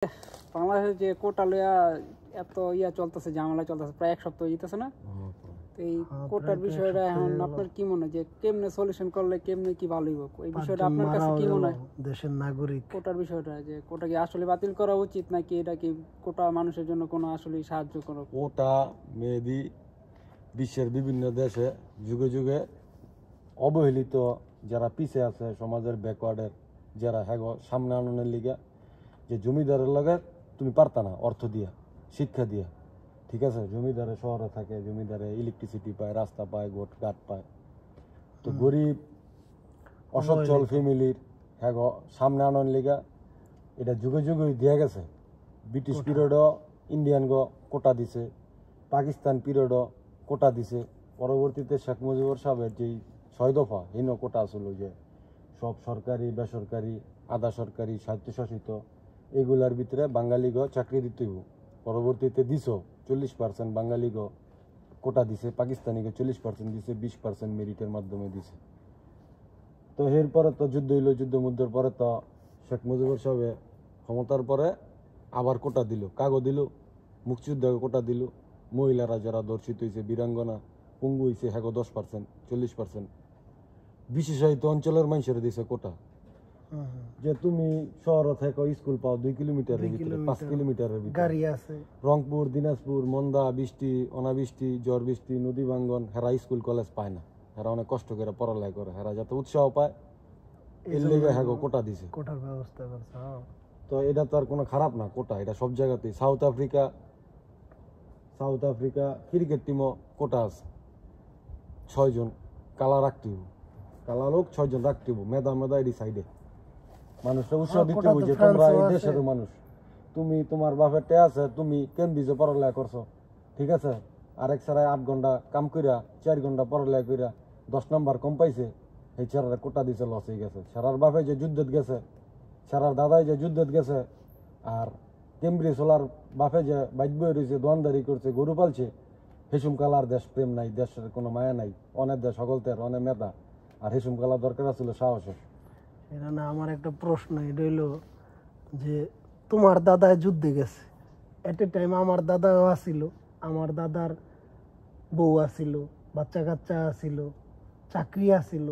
বাংলাদেশে যে কোটা লইয়া এত চলতেছে, ঝামেলা চলতেছে, প্রায় এক সপ্তাহ যেতেছে না? তো এই কোটার বিষয়টা এখন আপনার কি মনে হয় যে কেমনে সলিউশন করলে কেমনে কি ভালো হইব? এই বিষয়টা আপনার কাছে কি মনে হয়? দেশের নাগরিক কোটার বিষয়টা যে কোটা কি আসলে বাতিল করা উচিত নাকি এটা কি কোটা মানুষের জন্য কোনো আসলে সাহায্য করো? কোটা মেবি বিশ্বের বিভিন্ন দেশে যুগে যুগে অবহেলিত যারা পিছিয়ে আছে সমাজের ব্যাকওয়ার্ডের যারা হ্যাঁ সামনে আননের লিগা যে জমিদারের লগে তুমি পারতা না অর্থ দিয়া শিক্ষা দিয়া, ঠিক আছে? জমিদারে শহরে থাকে, জমিদারে ইলেকট্রিসিটি পায়, রাস্তা পায়, ঘাট পায়। তো গরিব অসচ্ছল ফ্যামিলির হ্যাঁ সামনে আনন লিগা এটা যুগে যুগে দিয়া গেছে। ব্রিটিশ পিরিয়ডও ইন্ডিয়ান কোটা দিছে, পাকিস্তান পিরিয়ডও কোটা দিছে। পরবর্তীতে শেখ মুজিবুর সাহেবের যেই 6 দফা হীন কোটা আসলো যে সব সরকারি বেসরকারি আধা সরকারি স্বায়ত্তশাসিত এগুলার ভিতরে বাঙালিগ চাকরি দিতে হইব। পরবর্তীতে দিছ 40% বাঙালিগ কোটা দিছে, পাকিস্তানিকে 40% দিছে, 20% মেরিটের মাধ্যমে দিছে। তো এরপরে তো যুদ্ধ হইল, যুদ্ধের পরে তো শেখ মুজিবুর সাহেব ক্ষমতার পরে আবার কোটা দিল, দিল মুক্তিযোদ্ধাকে কোটা দিল। মহিলারা যারা ধর্ষিত হয়েছে, বীরাঙ্গনা পঙ্গু হয়েছে হ্যাঁ 10%, 40%। বিশেষায়িত অঞ্চলের মানুষের দিছে কোটা যে তুমি শহর থেকে স্কুল পাও 2 কিলোমিটারের ভিতরে, 5 কিলোমিটারের ভিতরে গাড়ি আছে। রংপুর, দিনাজপুর, মন্দা, বৃষ্টি, অনাবৃষ্টি, ঝড় বৃষ্টি, নদী ভাঙ্গন হেরা স্কুল কলেজ পায় না। হেরা অনেক কষ্ট করে পড়ালেখা করে, হেরা যাতে উৎসাহ পায় এর লেগে হ্যাঁ কোটা দিছে, কোটার ব্যবস্থা করছে। তো এটা তো আর কোনো খারাপ না কোটা, এটা সব জায়গাতেই। সাউথ আফ্রিকা ক্রিকেট টিমও কোটা আছে, 6 জন কালা রাখতে হইব, কালা লোক 6 জন রাখতে হইব। মেধা এটি সাইডে মানুষটা উৎসাহ দিতে হইব যে তোমরা এই দেশের মানুষ, তুমি তোমার বাপের টে আছে, তুমি কেন বিজে পড়ালেখা করছো, ঠিক আছে? আরেক সারায় 8 ঘন্টা কাম কইরা 4 ঘন্টা পড়ালেখা কইরা 10 নাম্বার কম পাইছে, এই ছাড়ার কোটা দিছে, লস হয়ে গেছে। সারার বাপে যে যুদ্ধত গেছে, সারার দাদাই যে যুদ্ধত গেছে, আর কেমব্রিজ সোলার বাপে যে বাইক বয়ে রয়েছে, দোয়ানদারি করছে, গরু পালছে, হেসুম কালার দেশ প্রেম নাই, দেশের কোনো মায়া নাই, অনেক দেশ সকলতের অনেক মেধা, আর হেসুম কালার দরকার ছিল সাহসের। এটা না আমার একটা প্রশ্ন, এটা হইলো যে তোমার দাদা যুদ্ধে গেছে, এট এ টাইম আমার দাদাও আসিল, আমার দাদার বউ আসিল, বাচ্চা কাচ্চা আসিল, চাকরি আসিল।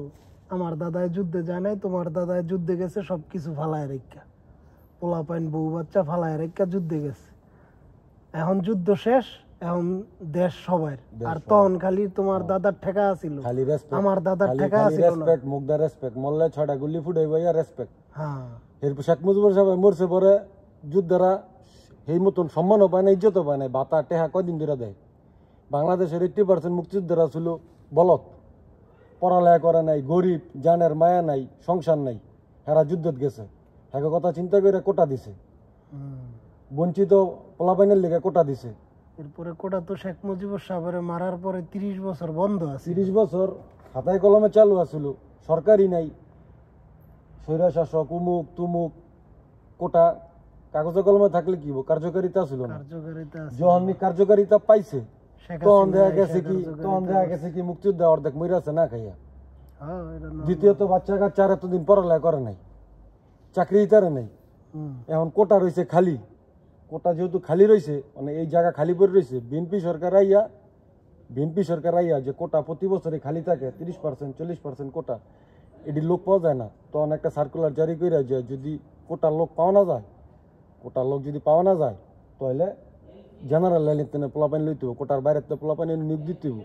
আমার দাদায় যুদ্ধে যায় নাই, তোমার দাদায় যুদ্ধে গেছে সবকিছু ফালায় রেখা, পোলা পাইন বউ বাচ্চা ফালায় রেখা যুদ্ধে গেছে। এখন যুদ্ধ শেষ, এখন দেশ সবার, আর তখন খালি তোমার দাদার ঠেকা আছিল, খালি রেসপেক্ট, আমার দাদার ঠেকা আছিল না। রেসপেক্ট, মুগদা রেসপেক্ট, মল্লে 6টা গুলি ফুটাই ভাইয়া রেসপেক্ট। হ্যাঁ, এরপর শেখ মুজিবুর সাহেব মরছে পরে যুদ্ধরা এই মতন সম্মানও পায় না, ইজ্জতও পায় না। বাতা টেহা কয়দিন ধরে দেয়। বাংলাদেশের 80% মুক্তিযোদ্ধারা ছিল বলত, পড়ালেখা করে নাই, গরিব, জানের মায়া নাই, সংসার নাই, হেরা যুদ্ধত গেছে। হ্যাঁ কথা চিন্তা করে কোটা দিছে, বঞ্চিত পোলাপাইনের লেগে কোটা দিছে। এরপরে কোটা তো শেখ মুজিবুর সাহেবের মারার পরে 30 বছর বন্ধ আছে। 30 বছর হাতায় কলমে চালু আছিল, সরকারি নাই, স্বৈরা শাসক, উমুক তুমুক। কোটা কাগজে কলমে থাকলে কি কার্যকারিতা ছিল না। যখন কার্যকারিতা পাইছে তখন দেখা গেছে কি মুক্তিযোদ্ধা অর্ধেক মরে আছে না খাইয়া। দ্বিতীয়ত বাচ্চা কাচ্চার এতদিন পড়ালেখা করে নাই, চাকরি তারে নাই। এখন কোটা রয়েছে খালি, কোটা যেহেতু খালি রয়েছে, মানে এই জায়গা খালি পড়ে রয়েছে, বিএনপি সরকার আইয়া যে কোটা প্রতি বছরে খালি থাকে 30%, 40% কোটা, এটি লোক পাওয়া যায় না। তখন একটা সার্কুলার জারি করে যে যদি কোটার লোক পাওয়া না যায় তাহলে জেনারেল লাইনে পোলাপাইন লইতে হবে, কোটার বাইরে পোলাপাইন নিয়োগ দিতে হবে।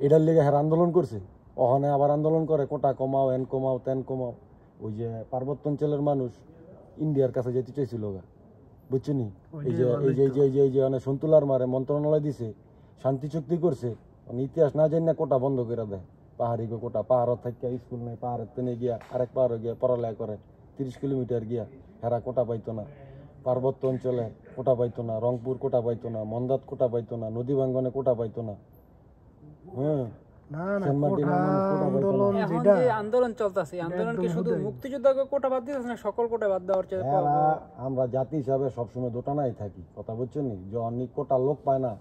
এটার লেগে হ্যাঁ আন্দোলন করছে, ওখানে আবার আন্দোলন করে কোটা কমাও, এন কমাও, তেন কমাও। ওই যে পার্বত্য অঞ্চলের মানুষ ইন্ডিয়ার কাছে যেতে চাইছিল, বুঝছেনি? এই যে অনেক সন্তুলার মারে মন্ত্রণালয় দিছে, শান্তি চুক্তি করছে, ইতিহাস না জানি না কোটা বন্ধ করে দেয়। পাহাড়ি কোটা, পাহাড় থেকে স্কুল নেই, পাহাড়ের তেনে গিয়া আরেক পাহাড়ে গিয়া পড়ালেখা করে 30 কিলোমিটার গিয়া, হেরা কোটা পাইতো না। পার্বত্য অঞ্চলে কোটা পাইতো না, রংপুর কোটা পাইতো না, মন্দাত কোটা পাইতো না, নদী ভাঙ্গনে কোটা পাইতো না। আন্দোলন চলতেছে, আন্দোলন কি শুধু মুক্তিযোদ্ধাকে কোটা বাদ দিতেছে না সকল কোটা বাদ দেওয়ার চেষ্টা? আমরা জাতি হিসাবে সবসময় দোটানাই থাকি, কথা বুঝছেন নি? যখন কোটা লোক পায় না,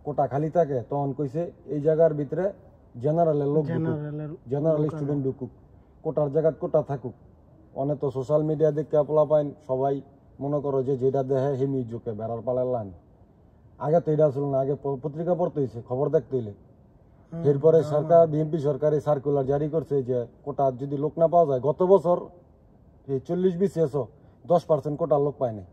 কোটা খালি থাকে, তখন কইছে এই জায়গার ভিতরে জেনারেলের লোক, জেনারেল স্টুডেন্ট ঢুকুক, কোটার জায়গা কোটা থাকুক। অনেক তো সোশ্যাল মিডিয়া দেখে পোলা পাইন সবাই মনে করো যে যেটা দেহে হেমি জোকে বেড়ার পালার লাইন আগে তো এটা আসলে না, আগে পত্রিকা পড়তে হয়েছে, খবর দেখতে হইলে। এরপরে সরকার বিএনপি সরকারি সার্কুলার জারি করছে যে কোটা যদি লোক না পাওয়া যায়, গত বছর এই 40 BCS 10% কোটার লোক পায় নাই।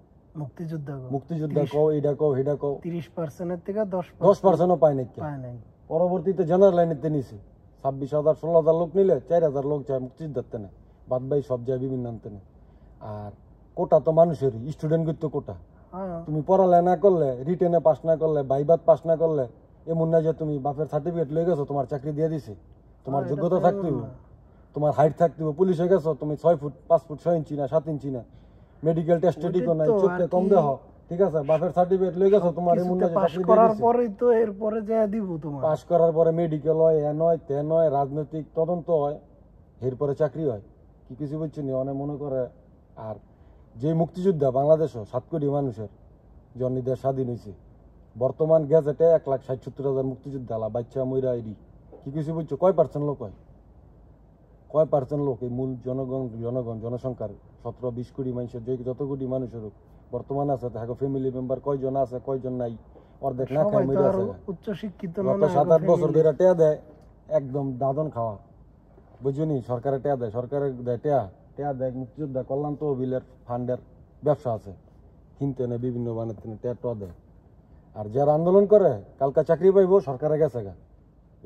মুক্তিযোদ্ধা কও, এটা কও, হেডা কও, 30% থেকে 10% পায় নাই। পায় নাই। পরবর্তীতে জেনারেল লাইনেতে নিছে 26,000 16,000 লোক নিলে 4,000 লোক যায় মুক্তিযোদ্ধাতে না, বাদ বাই সব যায় বিভিন্ন আনতে না। আর কোটা তো মানুষেরই, স্টুডেন্ট করতে কোটা। তুমি পড়ালেখা না করলে, রিটেনে পাস না করলে, বাইবাত পাস না করলে এমন না যে তুমি বাপের সার্টিফিকেট লয়ে গেছো তোমার চাকরি দিয়ে দিছে। তোমার যোগ্যতা থাকতে হবে, তোমার হাইট থাকতে হবে। পুলিশ হয়ে গেছো তুমি 6 ফুট 5 ফুট 6 ইঞ্চি না 7 ইঞ্চি না, মেডিকেল টেস্টে ঠিক নাই, চোখে কম দেহ, ঠিক আছে, বাপের সার্টিফিকেট লয়ে গেছো তোমার এমন না যে পাস করার পরেই তো এরপরে যা দিব তোমার। পাস করার পরে মেডিকেল হয়, এ নয় তে নয়, রাজনৈতিক তদন্ত হয়, এরপরে চাকরি হয়। কি কিছু বুঝছি নি অনেক মনে করে। আর যে মুক্তিযোদ্ধা বাংলাদেশও 7 কোটি মানুষের জন্ম দেশ স্বাধীন হয়েছে, বর্তমান গেজেটে 1,60,70,000 মুক্তিযোদ্ধা বাচ্চা মইরা এডি কি কিছু বুঝছো? কয় পার্সেন্ট লোক হয়? কয় পার্সেন্ট লোক এই মূল জনসংখ্যার 17-20 কোটি মানুষের, যে যত কোটি মানুষের বর্তমান আছে তাকে ফ্যামিলি মেম্বার কয়জন আছে কয়জন নাই, অর্ধেক না খায় মইরা আছে। উচ্চ শিক্ষিত গত 7-8 বছর ধরে টেয়া দেয়, একদম দাদন খাওয়া, বুঝুনি? সরকারের টেয়া দেয়, সরকারের দেয় টেয়া দেয় মুক্তিযোদ্ধা কল্যাণ তহবিলের ফান্ডের ব্যবসা আছে, কিনতে নেই বিভিন্ন বানাতে নেই, টেয়া দেয়। আর যারা আন্দোলন করে কালকে চাকরি পাইবো সরকারে গেছে গা,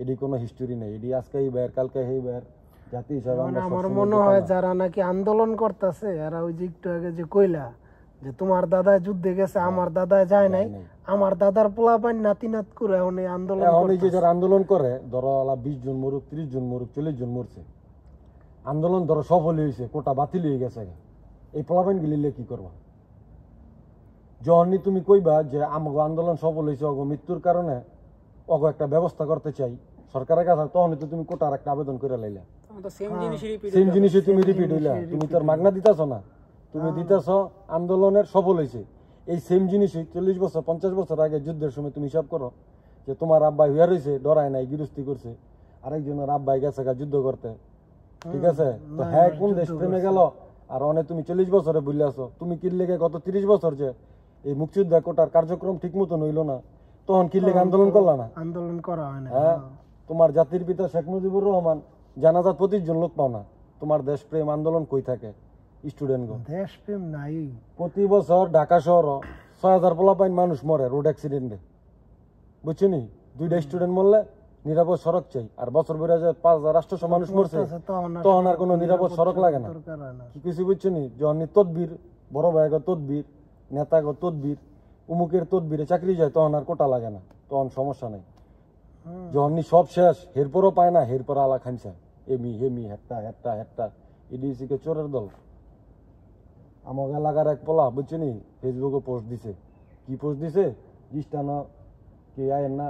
এটি কোনো হিস্টোরি নেই। এটি আজকে এই বাইর কালকে এই বাইর জাতি হিসাবে আমার মনে হয় যারা নাকি আন্দোলন করতেছে এরা ওই যে একটু আগে যে কইলা যে তোমার দাদা যুদ্ধে গেছে, আমার দাদা যায় নাই, আমার দাদার পোলাপান নাতি নাত করে এখন এই আন্দোলন এখন এই যে যারা আন্দোলন করে, ধরো 20 জন মরুক, 30 জন মরুক, 40 জন মরছে, আন্দোলন ধরো সফল হয়েছে, কোটা বাতিল হয়ে গেছে, এই পোলাপান গিলিলে কি করবা? যখনই তুমি কইবা যে আমাকে আন্দোলন সফল হয়েছে, অগ মৃত্যুর কারণে অগ একটা ব্যবস্থা করতে চাই সরকারের কাছে, তখনই তো তুমি কোটার একটা আবেদন করে লাইলা, সেম জিনিসই তুমি রিপিট হইলা। তুমি তোর মাগনা দিতেছ না, তুমি দিতেছ আন্দোলনের সফল হয়েছে। এই সেম জিনিসই 40 বছর 50 বছর আগে যুদ্ধের সময় তুমি হিসাব করো যে তোমার আব্বাই হইয়া রয়েছে, ডরায় নাই, গিরস্তি করছে, আরেকজনের আব্বাই গেছে যুদ্ধ করতে, ঠিক আছে? তো হ্যাঁ কোন দেশ প্রেমে গেল, আর অনেক তুমি 40 বছরে বুঝলে আসো, তুমি কি লেগে গত 30 বছর যে এই মুক্তিযোদ্ধা কোটার কার্যক্রম ঠিক মতো নইল না, তখন কি লেগে আন্দোলন করলা না? আন্দোলন করা হয় না। হ্যাঁ, তোমার জাতির পিতা শেখ মুজিবুর রহমান জানাজাত 25 জন লোক পাও না, তোমার দেশপ্রেম আন্দোলন কই থাকে? স্টুডেন্ট দেশপ্রেম নাই। প্রতি বছর ঢাকা শহর 6,000 পোলাপাইন মানুষ মরে রোড অ্যাক্সিডেন্টে, বুঝছো নি? 2টা স্টুডেন্ট মরলে নিরাপদ সড়ক চাই, আর বছর বেড়ে যায় 5,000 রাষ্ট্র মানুষ মরছে, তখন আর কোনো নিরাপদ সড়ক লাগে না। কি কিছু বুঝছো নি? যখন তদবির, বড় ভাইগো তদবির, নেতাগো তদবির, উমুকের তদবিরে চাকরি যায়, তখন আর কোটা লাগে না, তখন সমস্যা নাই। যখন সব শেষ, এরপরও পায় না, এরপর আলা খাইছে এমি হেমি হেট্টা হেট্টা হেট্টা, ইডিসিকে চোরের দল। আমার এলাকার এক পোলা, বুঝছো নি, ফেসবুকে পোস্ট দিছে। কি পোস্ট দিছে? জিস্টানো কে আয়ের না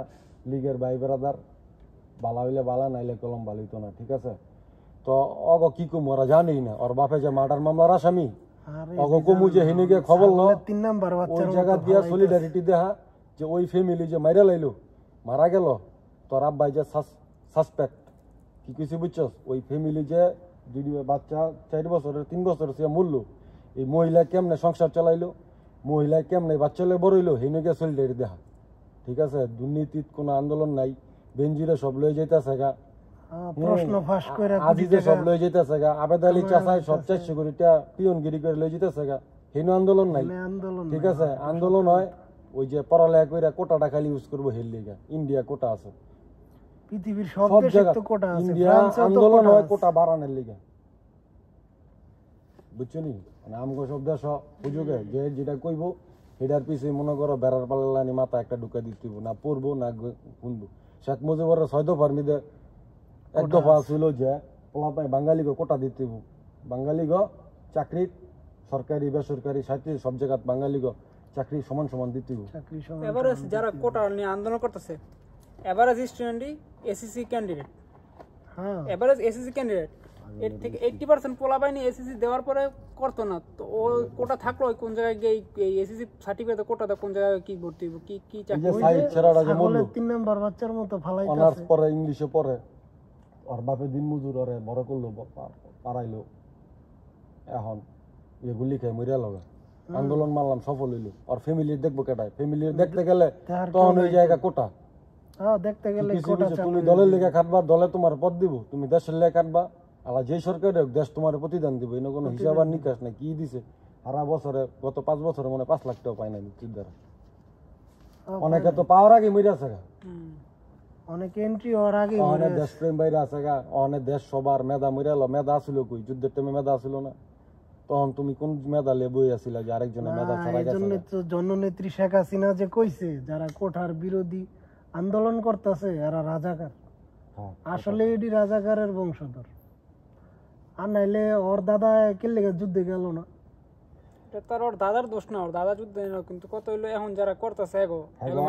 লীগের ভাই বেড়াদার, বালা হইলে বালা, নাইলে কলম বালিত না, ঠিক আছে? তো অগ কি কম, ওরা জানেই না ওর বাপে যে মার্ডার মামলার আসামি, অগ কমু যে হেনে গিয়ে খবর লো, 3 নাম্বার ওই জায়গা দিয়া সলিডারিটি দেখা যে ওই ফ্যামিলি যে মাইরা লাইলো, মারা গেল, তোর আব্বাই যে সাসপেক্ট, কি কিছু বুঝছস? ওই ফ্যামিলি যে যদি বাচ্চা 4 বছরের 3 বছরের সে মূল্য, এই মহিলা কেমনে সংসার চালাইলো, মহিলা কেমনে বাচ্চা লে বড় হইলো, হেনে গিয়ে সলিডারিটি দেখা, ঠিক আছে? দুর্নীতির কোনো আন্দোলন নাই, বেঞ্জিরে সব লয়ে যাইতেছে গা, প্রশ্ন ফাঁস করে আজিজে সব লয়ে যাইতেছে গা, আবেদ আলী চাচাই সব 400 কোটিটা পিয়নগিরি করে লয়ে যাইতেছে গা, হেন আন্দোলন নাই, ঠিক আছে? আন্দোলন হয় ওই যে পড়ালেখা কইরা কোটাটা খালি ইউজ করবো হেল লিগা। ইন্ডিয়া কোটা আছে, পৃথিবীর সব দেশে তো কোটা আছে, ইন্ডিয়া আন্দোলন হয় কোটা বাড়ানোর লিগা, বুঝছো নি? মানে আমগো সব দেশ সুযোগে যে যেটা কইবো সেটার পিছিয়ে মনে করো বেড়ার পাল্লানি মাথা একটা ঢুকা দিতে হইব, না পড়বো না শুনবো। শেখ মুজিবুর 6 দফার মধ্যে 1 দফা ছিল যে পোলাপাই বাঙালিকে কোটা দিতে হইব, বাঙালিগো চাকরি সরকারি বেসরকারি সাথে সব জায়গায় বাঙালিগো চাকরি সমান সমান দিতে হইব। এভারেজ যারা কোটা নিয়ে আন্দোলন করতেছে, এভারেজ স্টুডেন্টই এসএসসি ক্যান্ডিডেট, হ্যাঁ এভারেজ এসএসসি ক্যান্ডিডেট, এর থেকে 80% পোলাপাইনি এসএসসি দেওয়ার পরে করতো না, তো ও কোটা থাকলো কোন জায়গায় গিয়ে এই এসএসসি সার্টিফিকেট কোটাটা কোন জায়গায় কি ভর্তি হইব, কি কি চাকরি? এই যে সাইড ছেড়াটা যে বললো 3 নাম্বার বাচ্চার মতো ফালাইতাছে, অনার্স পড়ে, ইংলিশে পড়ে, আর বাপে দিন মজুর ওরে বড় করলো, পারাইলো, এখন এগুলি খাই মরিয়া লগা। আন্দোলন মারলাম সফল হইলো, আর ফ্যামিলির দেখবো কেটায়? ফ্যামিলির দেখতে গেলে তখন ওই জায়গা কোটা। হ্যাঁ, দেখতে গেলে কোটা তুমি দলের লেগে কাটবা, দলে তোমার পদ দিব, তুমি দেশের লেগে কাটবা, আলা যেই সরকার হোক দেশ তোমার প্রতিদান দিব, এনে কোনো হিসাব আর নিকাশ নাই। কি দিছে সারা বছরে, গত 5 বছরে মনে 5 লাখ টাকা পায় না মুক্তিযোদ্ধারা। অনেকে তো পাওয়ার আগে মরে আছে গা, অনেকে এন্ট্রি হওয়ার আগে অনেক দেশপ্রেম বাইরে আছে গা, অনেক দেশ সবার মেধা মরে এলো। মেধা আসিল কই? যুদ্ধের টাইমে মেধা আসিল না? তখন তুমি কোন মেধা লেবই আসিল যে আরেকজনের মেধা ছাড়া গেছে? এইজন্য তো জননেত্রী শেখ হাসিনা যে কইছে যারা কোঠার বিরোধী আন্দোলন করতেছে এরা রাজাকার। আসলে এটি রাজাকারের বংশধর। আর নাইলে ওর দাদা কেলে যুদ্ধে গেল না? এটা তার ওর দাদার দোষ না, ওর দাদা যুদ্ধ না, কিন্তু কত হইলো এখন যারা করতেছে এগো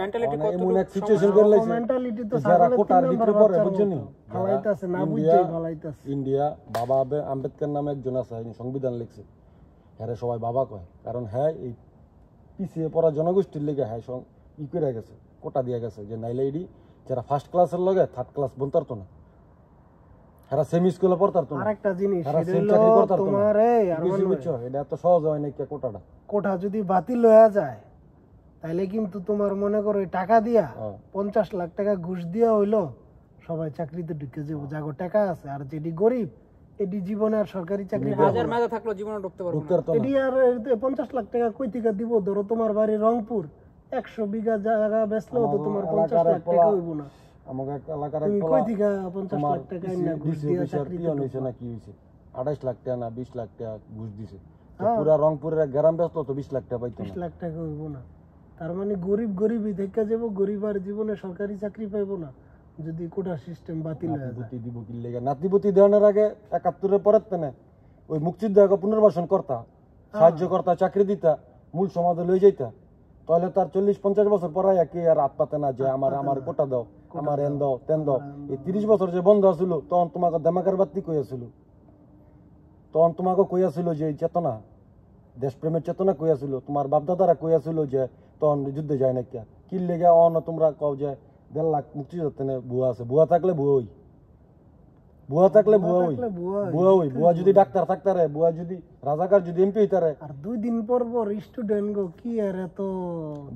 মেন্টালিটি কত এমন এক সিচুয়েশন করে লাইছে মেন্টালিটি তো যারা সাধারণ কোটার 3 ভিতরে নম্বর পড়ে, বুঝছনি? ফালাইতাছে না, বুঝছেই ফালাইতাছে। ইন্ডিয়া বাবা আম্বেদকর নামে একজন আছে, যিনি সংবিধান লিখছে, হ্যাঁ সবাই বাবা কয়, কারণ হ্যাঁ এই পিছিয়ে পড়া জনগোষ্ঠীর লেগে হ্যাঁ ই করে গেছে, কোটা দিয়ে গেছে, যে নাইলে এডি যারা ফার্স্ট ক্লাসের লগে থার্ড ক্লাস বনতারতো না, এরা সেমি স্কুলে পড়তারতো না। আরেকটা জিনিস এরা সেম সেটা চাকরি হলো করতারতো না। তোমার এই আর বুঝছো, এটা এত সহজ হয় না কি কোটাটা। কোঠা যদি বাতিল হয়ে যায় তাহলে কিন্তু তোমার মনে করো এই টাকা দিয়া 50 লাখ টাকা ঘুষ দিয়া হইলো সবাই চাকরিতে ঢুকে যাবো, যাগো টাকা আছে। আর যেটি গরিব এটি জীবনে আর সরকারি চাকরি হাজার মেধা থাকলো জীবনে ঢুকতে পারবে না। এটি আর 50 লাখ টাকা কই থেকে দিব? ধরো তোমার বাড়ি রংপুর, 100 বিঘা জায়গা বেচলেও তো তোমার 50 লাখ টাকা হইব না। আমাকে এলাকার তুমি কই থেকে 50 লাখ টাকা না ঘুষ দিয়া চাকরি হইছে না কি হইছে? 28 লাখ টাকা না 20 লাখ টাকা ঘুষ দিছে। পুরা রংপুরের গ্রাম ব্যস্ত তো 20 লাখ টাকা পাইতো 20 লাখ টাকা হইব না। তার মানে গরিব গরিবই থেকে যাব, গরিব আর জীবনে সরকারি চাকরি পাইবো না যদি কোটা সিস্টেম বাতিল হয়ে যায়। নাতিপুতি দিব কি লেগে? নাতিপুতি দেওয়ার আগে 71 এর পরের তেনে ওই মুক্তিযোদ্ধাকে পুনর্বাসন করতা, সাহায্য করতা, চাকরি দিতা, মূল সমাজে লই যাইতা, তাহলে তার 40-50 বছর পরে কি আর হাত পাতে না যে আমার কোটা দাও, আমার এন দাও, তেন দাও। এই 30 বছর যে বন্ধ আছিল তখন তোমাকে দেমাকের বাতি কইয়াছিল, তখন তোমাকে কইয়াছিল যে চেতনা, দেশপ্রেমের চেতনা কইয়াছিল, তোমার বাপদাদারা কইয়াছিল যে তখন যুদ্ধে যায় না কে কি লেগে অন তোমরা কও যে 1.5 লাখ মুক্তিযোদ্ধা ভুয়া আছে। ভুয়া থাকলে ভুয়া হই, ভুয়া থাকলে ভুয়া হই, ভুয়া হই। ভুয়া যদি ডাক্তার থাকতারে, ভুয়া যদি রাজাকার যদি এমপি হইতারে। আর 2 দিন পর পর স্টুডেন্ট গো কি আর এত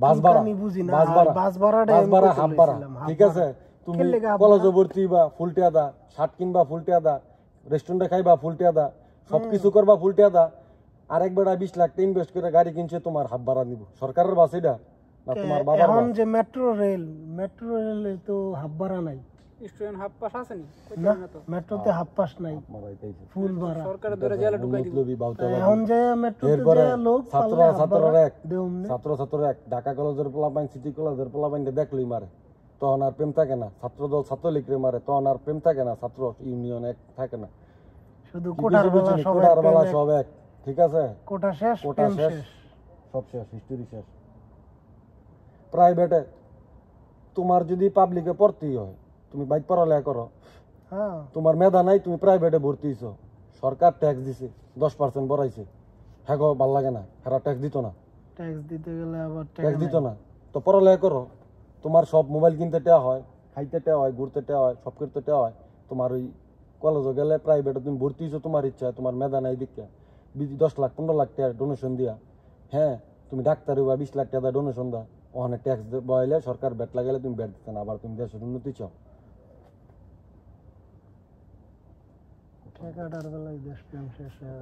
বাস ভাড়া বুঝি না, বাস ভাড়া হাফ ভাড়া, ঠিক আছে? তুমি কলেজে ভর্তি বা ফুল টিয়া দা, শার্ট কিনবা ফুল টিয়া দা, রেস্টুরেন্টে খাইবা ফুল টিয়া দা, সবকিছু করবা ফুল টিয়া দা। আরেক বেড়া 20 লাখ টাকা ইনভেস্ট করে গাড়ি কিনছে, তোমার হাফ ভাড়া নিব। সরকারের বাস এটা না তোমার বাবার বাস? এখন যে মেট্রো রেলে তো হাফ ভাড়া নাই, স্টুডেন্ট হাফ পাস আছে নি? না মেট্রোতে হাফ পাস নাই, ফুল ভাড়া। সরকারের ধরে জেলে ঢুকাই দিব। এখন যে মেট্রোতে যে লোক ছাত্র এক ঢাকা কলেজের পোলাপাইন, সিটি কলেজের পোলাপাইন দেখলই মারে, তখন আর প্রেম থাকে না। ছাত্রদল ছাত্রলীগরে মারে, তখন আর প্রেম থাকে না। ছাত্র ইউনিয়ন এক থাকে না, শুধু কোটার বেলা সব এক, ঠিক আছে? কোটা শেষ, কোটা শেষ, সব শেষ, হিস্টোরি শেষ। প্রাইভেটে তোমার যদি পাবলিকে পড়তেই হয়, তুমি বাইক পড়ালেখা করো, তোমার মেধা নাই, তুমি প্রাইভেটে ভর্তি হইছো, সরকার ট্যাক্স দিছে 10% বাড়াইছে, হ্যাঁ গো ভাল লাগে না? হেরা ট্যাক্স দিত না? ট্যাক্স দিতে গেলে আবার ট্যাক্স দিত না তো পড়ালেখা করো। তোমার সব মোবাইল কিনতে টেয়া হয়, খাইতে টেয়া হয়, ঘুরতে টেয়া হয়, সব করতে টেয়া হয়। তোমার ওই কলেজে গেলে প্রাইভেটে তুমি ভর্তি হইছো তোমার ইচ্ছা, তোমার মেধা নাই দীক্ষা 10 লাখ 15 লাখ টাকা ডোনেশন দিয়া, হ্যাঁ তুমি ডাক্তার হইবা 20 লাখ টাকা ডোনেশন দা, ওখানে ট্যাক্স বয়াইলে সরকার ব্যাট লাগাইলে তুমি ব্যাট দিতে না, আবার তুমি দেশের উন্নতি চাও। টাকাটার বেলায় দেশ প্রেম শেষ হয়ে